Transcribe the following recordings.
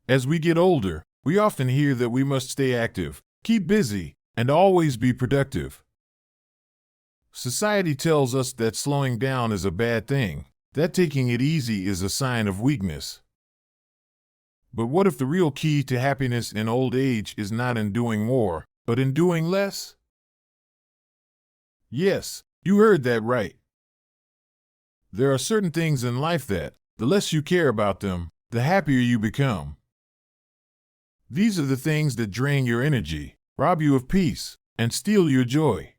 As we get older, we often hear that we must stay active, keep busy, and always be productive. Society tells us that slowing down is a bad thing, that taking it easy is a sign of weakness. But what if the real key to happiness in old age is not in doing more, but in doing less? Yes, you heard that right. There are certain things in life that, the less you care about them, the happier you become. These are the things that drain your energy, rob you of peace, and steal your joy.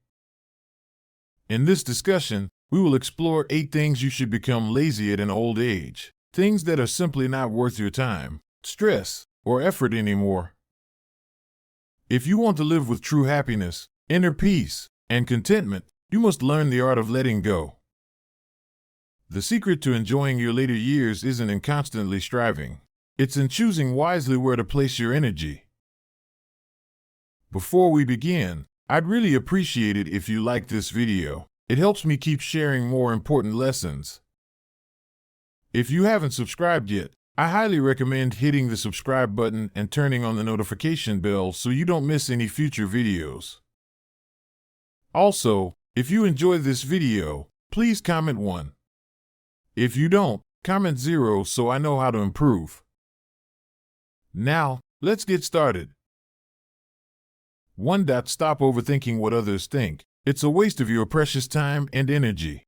In this discussion, we will explore 8 things you should become lazy at in old age, things that are simply not worth your time, stress, or effort anymore. If you want to live with true happiness, inner peace, and contentment, you must learn the art of letting go. The secret to enjoying your later years isn't in constantly striving. It's in choosing wisely where to place your energy. Before we begin, I'd really appreciate it if you liked this video. It helps me keep sharing more important lessons. If you haven't subscribed yet, I highly recommend hitting the subscribe button and turning on the notification bell so you don't miss any future videos. Also, if you enjoyed this video, please comment 1. If you don't, comment 0 so I know how to improve. Now, let's get started. 1. Stop overthinking what others think. It's a waste of your precious time and energy.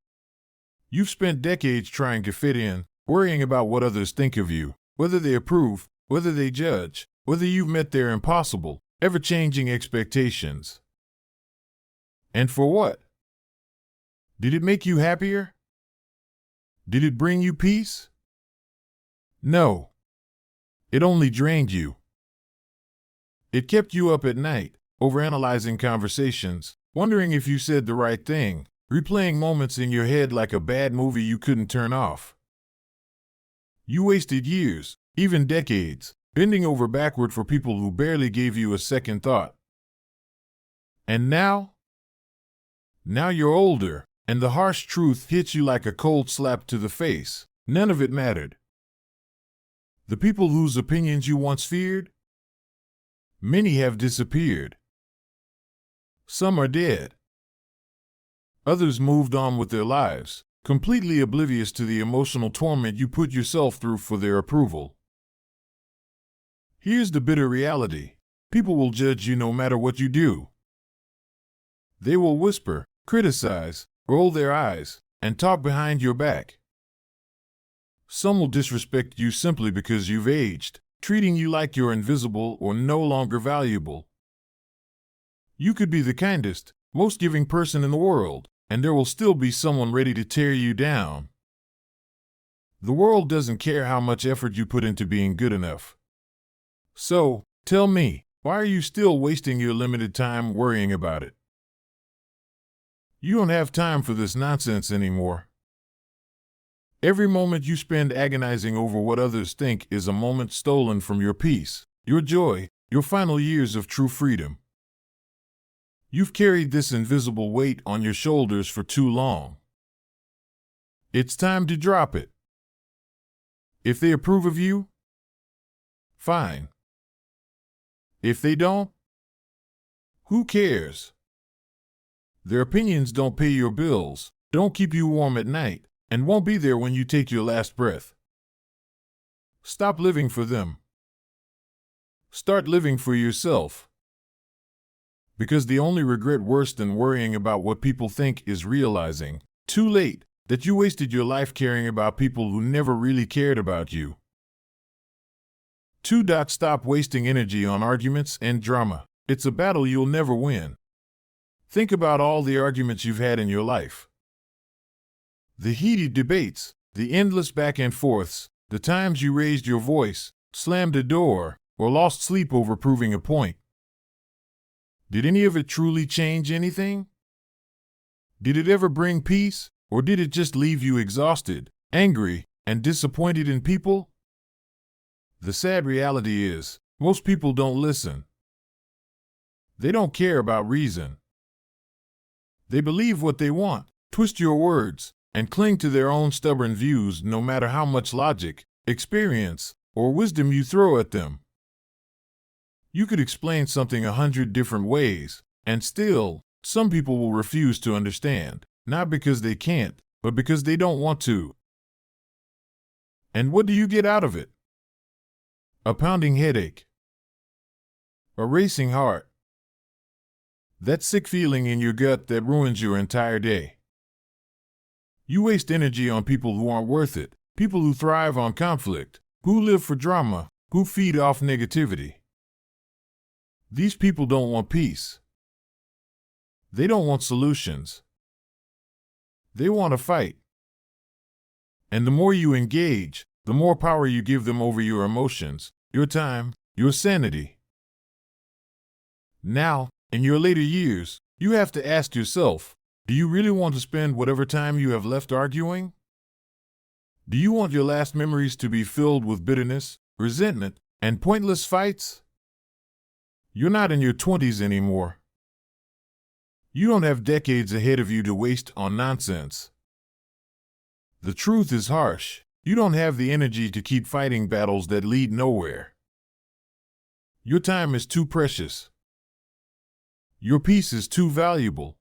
You've spent decades trying to fit in, worrying about what others think of you, whether they approve, whether they judge, whether you've met their impossible, ever-changing expectations. And for what? Did it make you happier? Did it bring you peace? No. It only drained you. It kept you up at night, overanalyzing conversations, wondering if you said the right thing, replaying moments in your head like a bad movie you couldn't turn off. You wasted years, even decades, bending over backward for people who barely gave you a second thought. And now? Now you're older, and the harsh truth hits you like a cold slap to the face. None of it mattered. The people whose opinions you once feared? Many have disappeared. Some are dead. Others moved on with their lives, completely oblivious to the emotional torment you put yourself through for their approval. Here's the bitter reality. People will judge you no matter what you do. They will whisper, criticize, roll their eyes, and talk behind your back. Some will disrespect you simply because you've aged, treating you like you're invisible or no longer valuable. You could be the kindest, most giving person in the world, and there will still be someone ready to tear you down. The world doesn't care how much effort you put into being good enough. So, tell me, why are you still wasting your limited time worrying about it? You don't have time for this nonsense anymore. Every moment you spend agonizing over what others think is a moment stolen from your peace, your joy, your final years of true freedom. You've carried this invisible weight on your shoulders for too long. It's time to drop it. If they approve of you, fine. If they don't, who cares? Their opinions don't pay your bills, don't keep you warm at night, and won't be there when you take your last breath. Stop living for them. Start living for yourself. Because the only regret worse than worrying about what people think is realizing, too late, that you wasted your life caring about people who never really cared about you. 2. Stop wasting energy on arguments and drama. It's a battle you'll never win. Think about all the arguments you've had in your life. The heated debates, the endless back and forths, the times you raised your voice, slammed a door, or lost sleep over proving a point. Did any of it truly change anything? Did it ever bring peace, or did it just leave you exhausted, angry, and disappointed in people? The sad reality is, most people don't listen. They don't care about reason. They believe what they want, twist your words, and cling to their own stubborn views no matter how much logic, experience, or wisdom you throw at them. You could explain something 100 different ways, and still, some people will refuse to understand, not because they can't, but because they don't want to. And what do you get out of it? A pounding headache. A racing heart. That sick feeling in your gut that ruins your entire day. You waste energy on people who aren't worth it, people who thrive on conflict, who live for drama, who feed off negativity. These people don't want peace. They don't want solutions. They want a fight. And the more you engage, the more power you give them over your emotions, your time, your sanity. Now, in your later years, you have to ask yourself, do you really want to spend whatever time you have left arguing? Do you want your last memories to be filled with bitterness, resentment, and pointless fights? You're not in your 20s anymore. You don't have decades ahead of you to waste on nonsense. The truth is harsh. You don't have the energy to keep fighting battles that lead nowhere. Your time is too precious. Your peace is too valuable.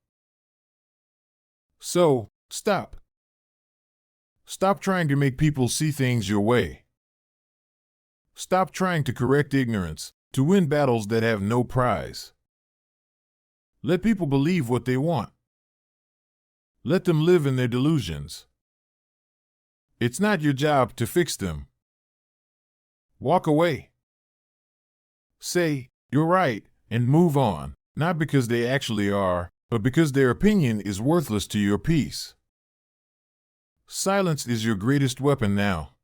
So, stop. Stop trying to make people see things your way. Stop trying to correct ignorance, to win battles that have no prize. Let people believe what they want. Let them live in their delusions. It's not your job to fix them. Walk away. Say, "You're right," and move on, not because they actually are, but because their opinion is worthless to your peace. Silence is your greatest weapon now.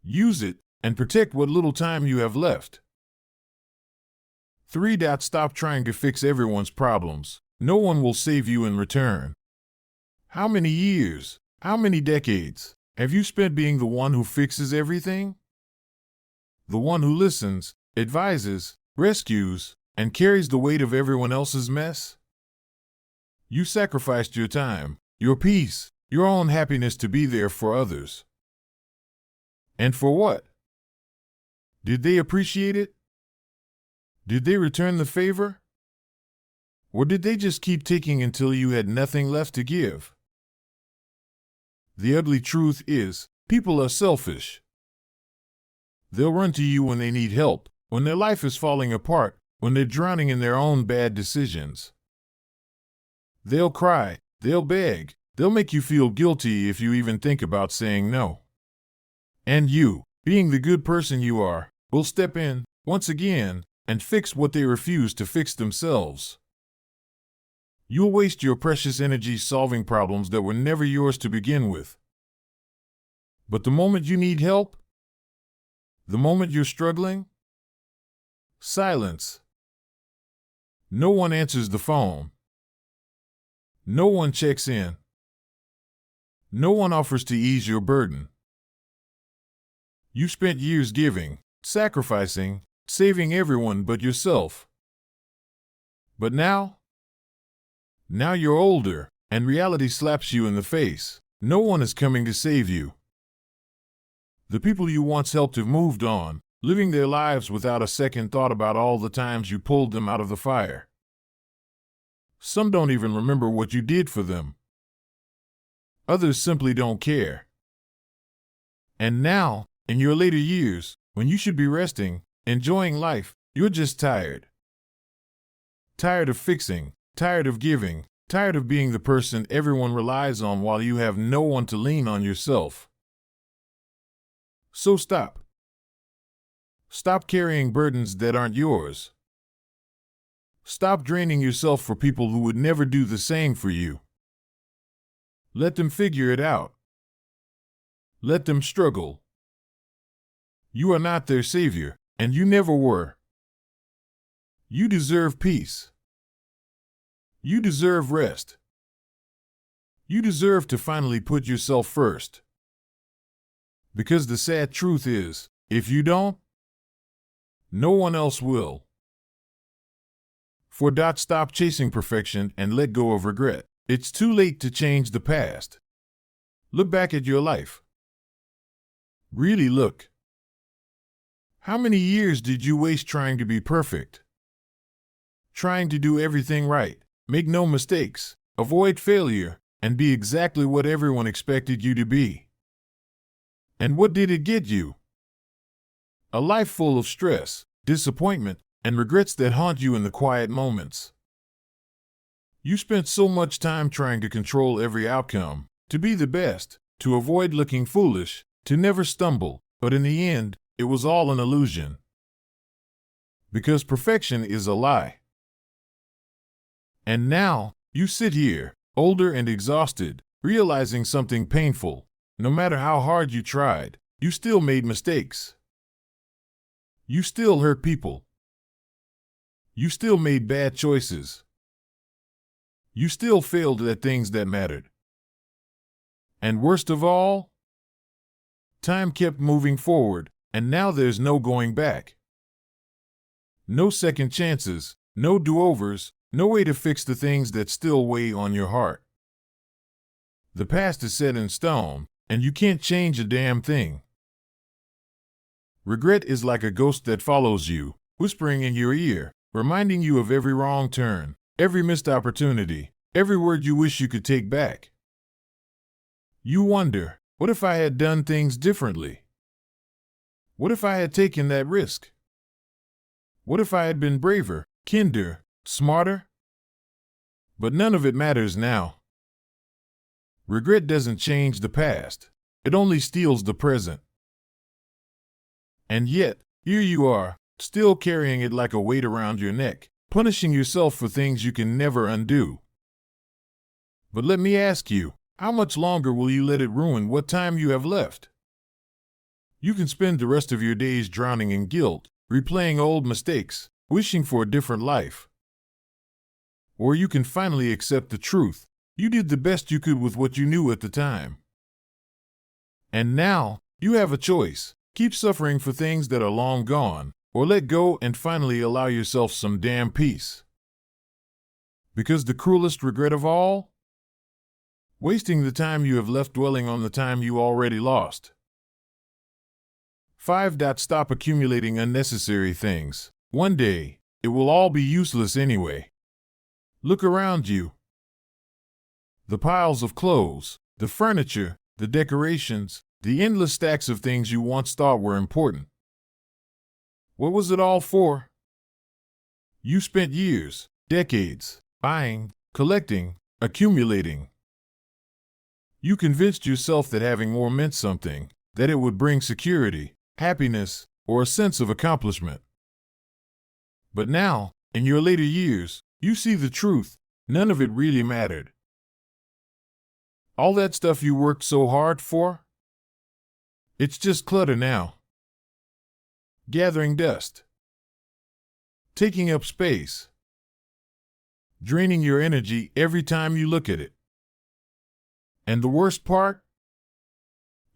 Use it, and protect what little time you have left. 3. Stop trying to fix everyone's problems. No one will save you in return. How many years, how many decades, have you spent being the one who fixes everything? The one who listens, advises, rescues, and carries the weight of everyone else's mess? You sacrificed your time, your peace, your own happiness to be there for others. And for what? Did they appreciate it? Did they return the favor? Or did they just keep taking until you had nothing left to give? The ugly truth is, people are selfish. They'll run to you when they need help, when their life is falling apart, when they're drowning in their own bad decisions. They'll cry, they'll beg, they'll make you feel guilty if you even think about saying no. And you, being the good person you are, will step in, once again, and fix what they refuse to fix themselves. You'll waste your precious energy solving problems that were never yours to begin with. But the moment you need help, the moment you're struggling, silence. No one answers the phone. No one checks in. No one offers to ease your burden. You spent years giving, sacrificing, saving everyone but yourself. But now you're older, and reality slaps you in the face. No one is coming to save you. The people you once helped have moved on, living their lives without a second thought about all the times you pulled them out of the fire. Some don't even remember what you did for them. Others simply don't care. And now, in your later years, when you should be resting, enjoying life, you're just tired. Tired of fixing, tired of giving, tired of being the person everyone relies on while you have no one to lean on yourself. So stop. Stop carrying burdens that aren't yours. Stop draining yourself for people who would never do the same for you. Let them figure it out. Let them struggle. You are not their savior, and you never were. You deserve peace. You deserve rest. You deserve to finally put yourself first. Because the sad truth is, if you don't, no one else will. Stop chasing perfection and let go of regret. It's too late to change the past. Look back at your life. Really look. How many years did you waste trying to be perfect? Trying to do everything right, make no mistakes, avoid failure, and be exactly what everyone expected you to be. And what did it get you? A life full of stress, disappointment, and regrets that haunt you in the quiet moments. You spent so much time trying to control every outcome, to be the best, to avoid looking foolish, to never stumble, but in the end, it was all an illusion. Because perfection is a lie. And now, you sit here, older and exhausted, realizing something painful. No matter how hard you tried, you still made mistakes. You still hurt people. You still made bad choices. You still failed at things that mattered. And worst of all, time kept moving forward, and now there's no going back. No second chances, no do-overs, no way to fix the things that still weigh on your heart. The past is set in stone, and you can't change a damn thing. Regret is like a ghost that follows you, whispering in your ear, reminding you of every wrong turn, every missed opportunity, every word you wish you could take back. You wonder, what if I had done things differently? What if I had taken that risk? What if I had been braver, kinder, smarter? But none of it matters now. Regret doesn't change the past. It only steals the present. And yet, here you are, still carrying it like a weight around your neck, punishing yourself for things you can never undo. But let me ask you, how much longer will you let it ruin what time you have left? You can spend the rest of your days drowning in guilt, replaying old mistakes, wishing for a different life. Or you can finally accept the truth. You did the best you could with what you knew at the time. And now, you have a choice. Keep suffering for things that are long gone, or let go and finally allow yourself some damn peace. Because the cruelest regret of all? Wasting the time you have left dwelling on the time you already lost. 5. Stop accumulating unnecessary things. One day, it will all be useless anyway. Look around you. The piles of clothes, the furniture, the decorations, the endless stacks of things you once thought were important. What was it all for? You spent years, decades, buying, collecting, accumulating. You convinced yourself that having more meant something, that it would bring security, happiness, or a sense of accomplishment. But now, in your later years, you see the truth. None of it really mattered. All that stuff you worked so hard for? It's just clutter now. Gathering dust. Taking up space. Draining your energy every time you look at it. And the worst part?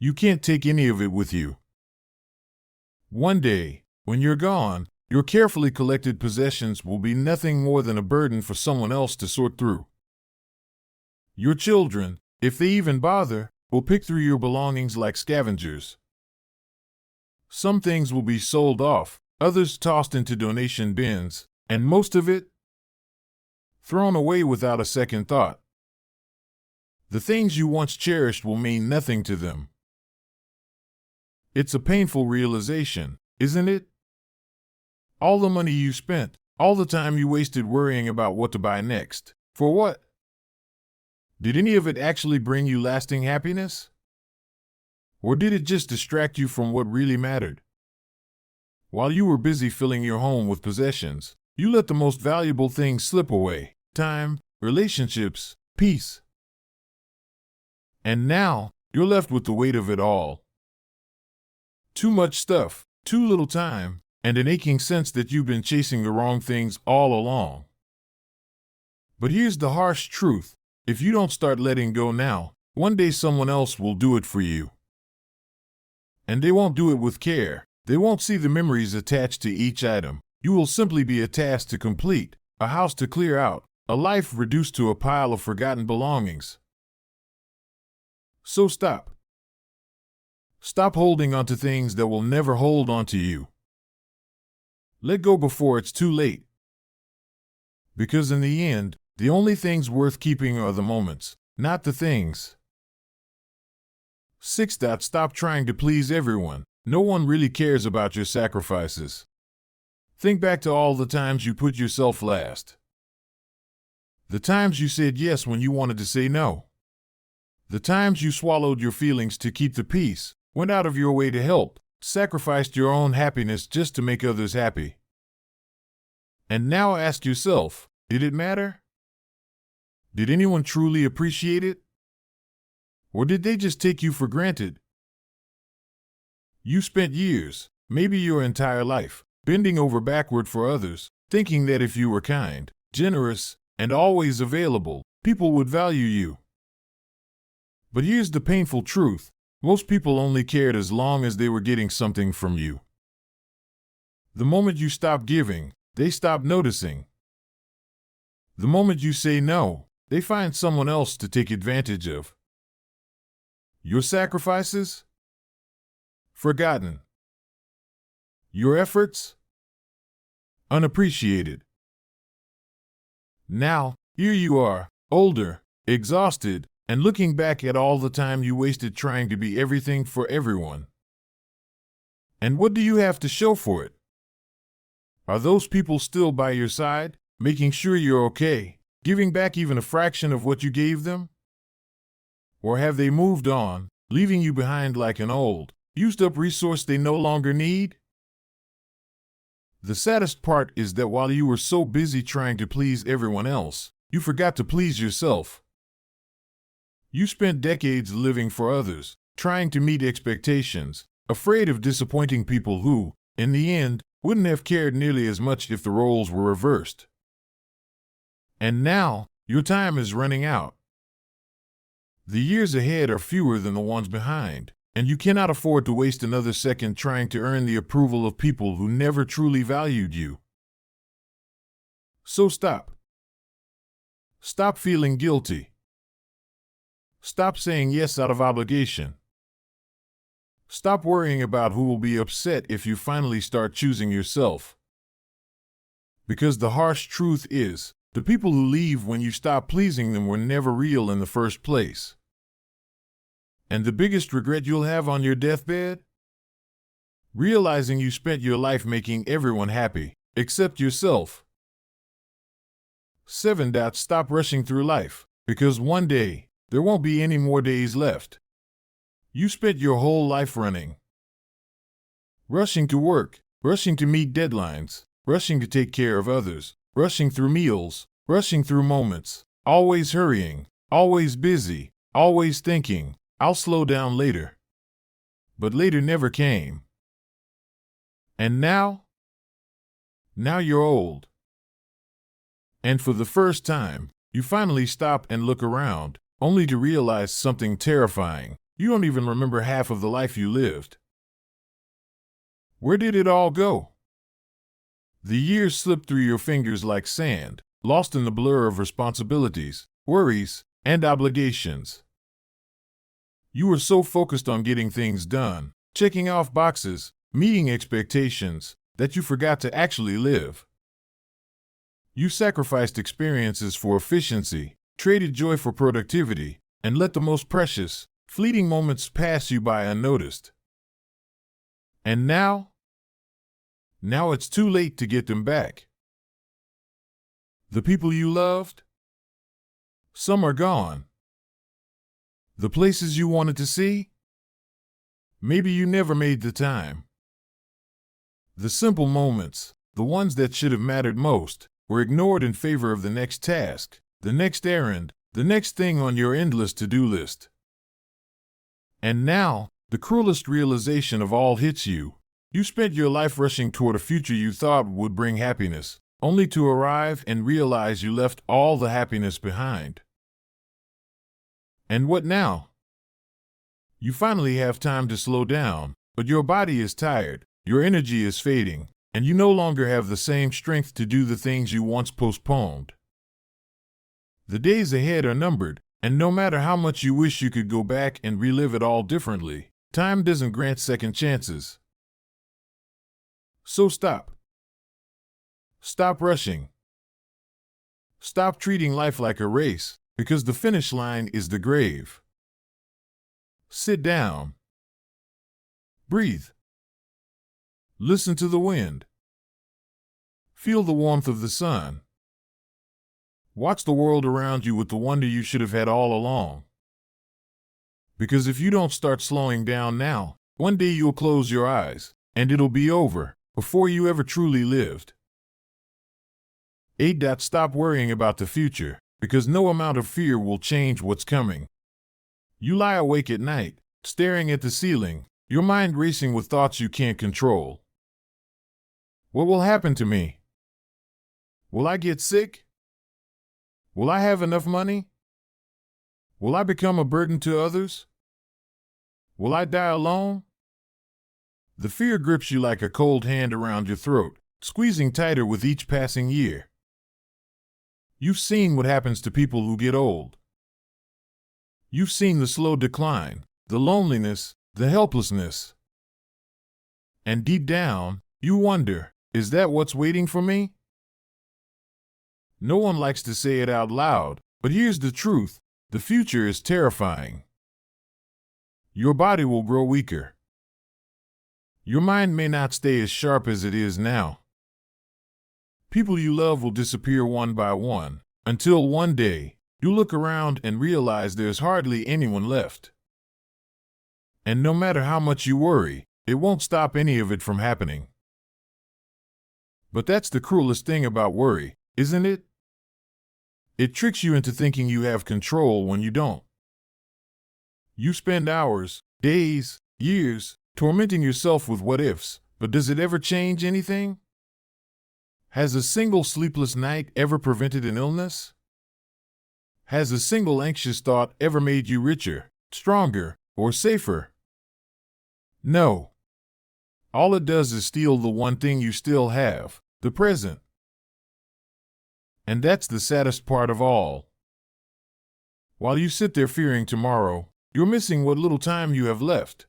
You can't take any of it with you. One day, when you're gone, your carefully collected possessions will be nothing more than a burden for someone else to sort through. Your children, if they even bother, will pick through your belongings like scavengers. Some things will be sold off, others tossed into donation bins, and most of it thrown away without a second thought. The things you once cherished will mean nothing to them. It's a painful realization, isn't it? All the money you spent, all the time you wasted worrying about what to buy next. For what? Did any of it actually bring you lasting happiness? Or did it just distract you from what really mattered? While you were busy filling your home with possessions, you let the most valuable things slip away: time, relationships, peace. And now, you're left with the weight of it all. Too much stuff, too little time, and an aching sense that you've been chasing the wrong things all along. But here's the harsh truth. If you don't start letting go now, one day someone else will do it for you. And they won't do it with care. They won't see the memories attached to each item. You will simply be a task to complete, a house to clear out, a life reduced to a pile of forgotten belongings. So stop. Stop holding on to things that will never hold on to you. Let go before it's too late. Because in the end, the only things worth keeping are the moments, not the things. 6. Stop trying to please everyone. No one really cares about your sacrifices. Think back to all the times you put yourself last. The times you said yes when you wanted to say no. The times you swallowed your feelings to keep the peace, went out of your way to help, sacrificed your own happiness just to make others happy. And now ask yourself, did it matter? Did anyone truly appreciate it? Or did they just take you for granted? You spent years, maybe your entire life, bending over backward for others, thinking that if you were kind, generous, and always available, people would value you. But here's the painful truth. Most people only cared as long as they were getting something from you. The moment you stop giving, they stop noticing. The moment you say no, they find someone else to take advantage of. Your sacrifices? Forgotten. Your efforts? Unappreciated. Now, here you are, older, exhausted, and looking back at all the time you wasted trying to be everything for everyone. And what do you have to show for it? Are those people still by your side, making sure you're okay, giving back even a fraction of what you gave them? Or have they moved on, leaving you behind like an old, used-up resource they no longer need? The saddest part is that while you were so busy trying to please everyone else, you forgot to please yourself. You spent decades living for others, trying to meet expectations, afraid of disappointing people who, in the end, wouldn't have cared nearly as much if the roles were reversed. And now, your time is running out. The years ahead are fewer than the ones behind, and you cannot afford to waste another second trying to earn the approval of people who never truly valued you. So stop. Stop feeling guilty. Stop saying yes out of obligation. Stop worrying about who will be upset if you finally start choosing yourself. Because the harsh truth is, the people who leave when you stop pleasing them were never real in the first place. And the biggest regret you'll have on your deathbed? Realizing you spent your life making everyone happy, except yourself. 7. Stop rushing through life, because one day, there won't be any more days left. You spent your whole life running. Rushing to work, rushing to meet deadlines, rushing to take care of others, rushing through meals, rushing through moments, always hurrying, always busy, always thinking, I'll slow down later. But later never came. And now? Now you're old. And for the first time, you finally stop and look around, only to realize something terrifying. You don't even remember half of the life you lived. Where did it all go? The years slipped through your fingers like sand, lost in the blur of responsibilities, worries, and obligations. You were so focused on getting things done, checking off boxes, meeting expectations, that you forgot to actually live. You sacrificed experiences for efficiency, traded joy for productivity, and let the most precious, fleeting moments pass you by unnoticed. And now? Now it's too late to get them back. The people you loved? Some are gone. The places you wanted to see? Maybe you never made the time. The simple moments, the ones that should have mattered most, were ignored in favor of the next task, the next errand, the next thing on your endless to-do list. And now, the cruelest realization of all hits you. You spent your life rushing toward a future you thought would bring happiness, only to arrive and realize you left all the happiness behind. And what now? You finally have time to slow down, but your body is tired, your energy is fading, and you no longer have the same strength to do the things you once postponed. The days ahead are numbered, and no matter how much you wish you could go back and relive it all differently, time doesn't grant second chances. So stop. Stop rushing. Stop treating life like a race, because the finish line is the grave. Sit down. Breathe. Listen to the wind. Feel the warmth of the sun. Watch the world around you with the wonder you should have had all along. Because if you don't start slowing down now, one day you'll close your eyes, and it'll be over, before you ever truly lived. 8. Stop worrying about the future, because no amount of fear will change what's coming. You lie awake at night, staring at the ceiling, your mind racing with thoughts you can't control. What will happen to me? Will I get sick? Will I have enough money? Will I become a burden to others? Will I die alone? The fear grips you like a cold hand around your throat, squeezing tighter with each passing year. You've seen what happens to people who get old. You've seen the slow decline, the loneliness, the helplessness. And deep down, you wonder, is that what's waiting for me? No one likes to say it out loud, but here's the truth: the future is terrifying. Your body will grow weaker. Your mind may not stay as sharp as it is now. People you love will disappear one by one, until one day, you look around and realize there's hardly anyone left. And no matter how much you worry, it won't stop any of it from happening. But that's the cruelest thing about worry, isn't it? It tricks you into thinking you have control when you don't. You spend hours, days, years, tormenting yourself with what-ifs, but does it ever change anything? Has a single sleepless night ever prevented an illness? Has a single anxious thought ever made you richer, stronger, or safer? No. All it does is steal the one thing you still have, the present. And that's the saddest part of all. While you sit there fearing tomorrow, you're missing what little time you have left.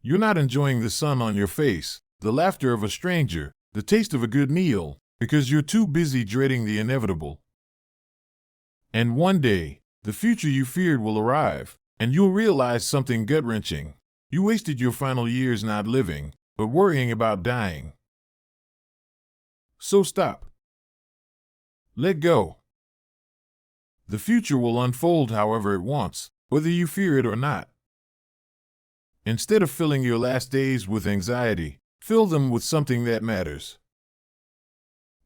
You're not enjoying the sun on your face, the laughter of a stranger, the taste of a good meal, because you're too busy dreading the inevitable. And one day, the future you feared will arrive, and you'll realize something gut-wrenching. You wasted your final years not living, but worrying about dying. So stop. Let go. The future will unfold however it wants, whether you fear it or not. Instead of filling your last days with anxiety, fill them with something that matters.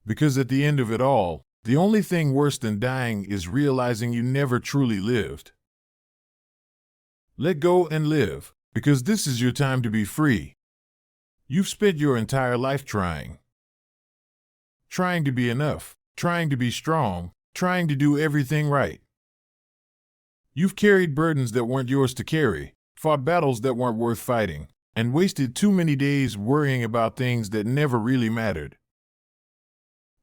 Because at the end of it all, the only thing worse than dying is realizing you never truly lived. Let go and live, because this is your time to be free. You've spent your entire life trying to be enough, trying to be strong, trying to do everything right. You've carried burdens that weren't yours to carry, fought battles that weren't worth fighting, and wasted too many days worrying about things that never really mattered.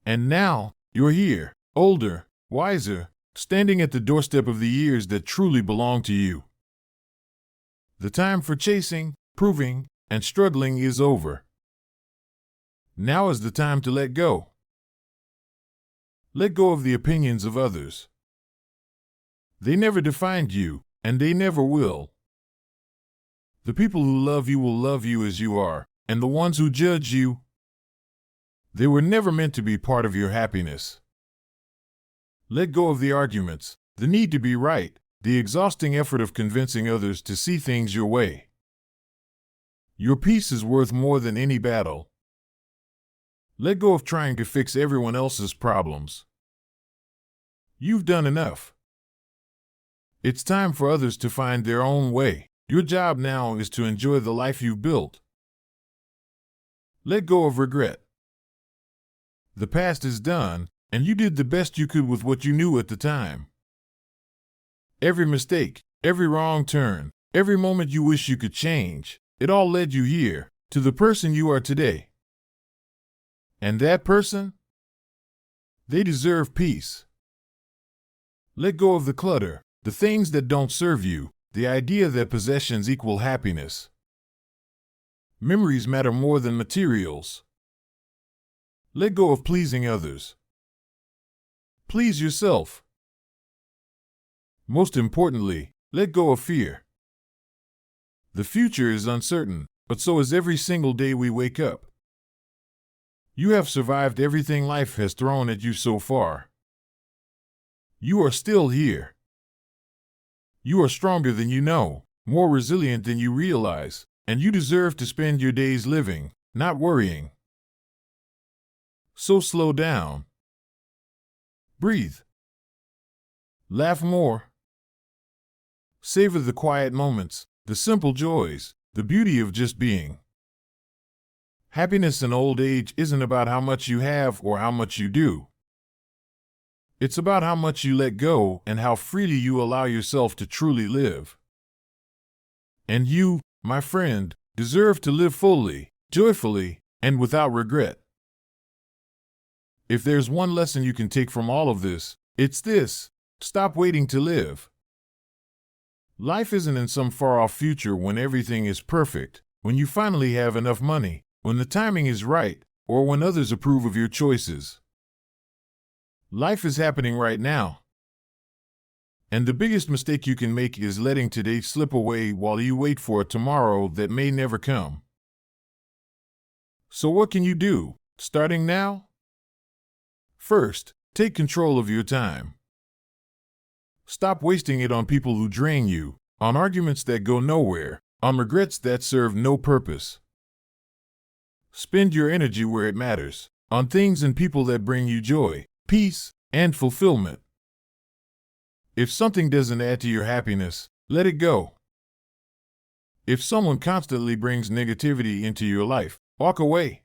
And now, you're here, older, wiser, standing at the doorstep of the years that truly belong to you. The time for chasing, proving, and struggling is over. Now is the time to let go. Let go of the opinions of others. They never defined you, and they never will. The people who love you will love you as you are, and the ones who judge you, they were never meant to be part of your happiness. Let go of the arguments, the need to be right, the exhausting effort of convincing others to see things your way. Your peace is worth more than any battle. Let go of trying to fix everyone else's problems. You've done enough. It's time for others to find their own way. Your job now is to enjoy the life you've built. Let go of regret. The past is done, and you did the best you could with what you knew at the time. Every mistake, every wrong turn, every moment you wish you could change, it all led you here, to the person you are today. And that person? They deserve peace. Let go of the clutter, the things that don't serve you, the idea that possessions equal happiness. Memories matter more than materials. Let go of pleasing others. Please yourself. Most importantly, let go of fear. The future is uncertain, but so is every single day we wake up. You have survived everything life has thrown at you so far. You are still here. You are stronger than you know, more resilient than you realize, and you deserve to spend your days living, not worrying. So slow down. Breathe. Laugh more. Savor the quiet moments, the simple joys, the beauty of just being. Happiness in old age isn't about how much you have or how much you do. It's about how much you let go and how freely you allow yourself to truly live. And you, my friend, deserve to live fully, joyfully, and without regret. If there's one lesson you can take from all of this, it's this: stop waiting to live. Life isn't in some far-off future when everything is perfect, when you finally have enough money, when the timing is right, or when others approve of your choices. Life is happening right now. And the biggest mistake you can make is letting today slip away while you wait for a tomorrow that may never come. So what can you do, starting now? First, take control of your time. Stop wasting it on people who drain you, on arguments that go nowhere, on regrets that serve no purpose. Spend your energy where it matters, on things and people that bring you joy, peace, and fulfillment. If something doesn't add to your happiness, let it go. If someone constantly brings negativity into your life, walk away.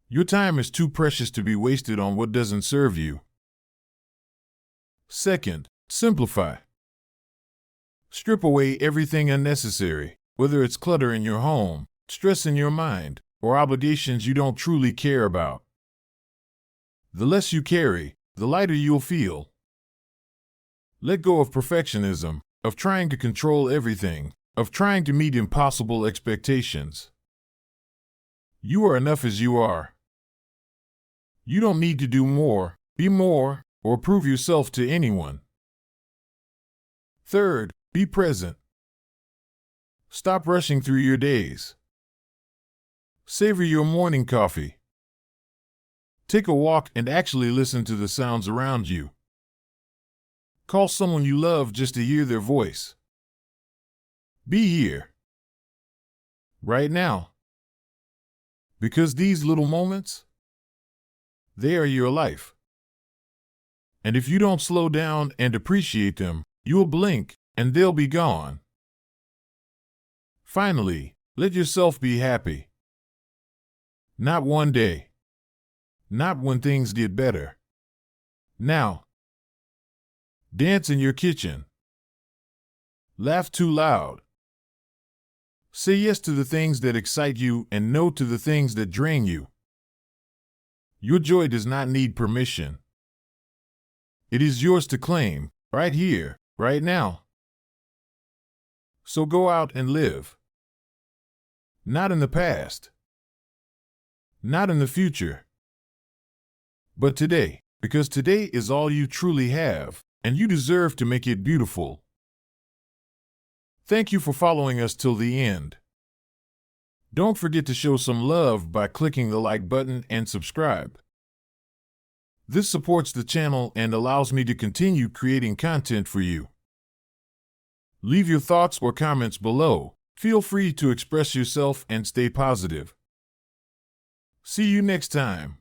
Your time is too precious to be wasted on what doesn't serve you. Second, simplify. Strip away everything unnecessary, whether it's clutter in your home, stress in your mind, or obligations you don't truly care about. The less you carry, the lighter you'll feel. Let go of perfectionism, of trying to control everything, of trying to meet impossible expectations. You are enough as you are. You don't need to do more, be more, or prove yourself to anyone. Third, be present. Stop rushing through your days. Savor your morning coffee. Take a walk and actually listen to the sounds around you. Call someone you love just to hear their voice. Be here. Right now. Because these little moments, they are your life. And if you don't slow down and appreciate them, you'll blink and they'll be gone. Finally, let yourself be happy. Not one day. Not when things get better. Now. Dance in your kitchen. Laugh too loud. Say yes to the things that excite you and no to the things that drain you. Your joy does not need permission. It is yours to claim, right here, right now. So go out and live. Not in the past. Not in the future. But today, because today is all you truly have, and you deserve to make it beautiful. Thank you for following us till the end. Don't forget to show some love by clicking the like button and subscribe. This supports the channel and allows me to continue creating content for you. Leave your thoughts or comments below. Feel free to express yourself and stay positive. See you next time.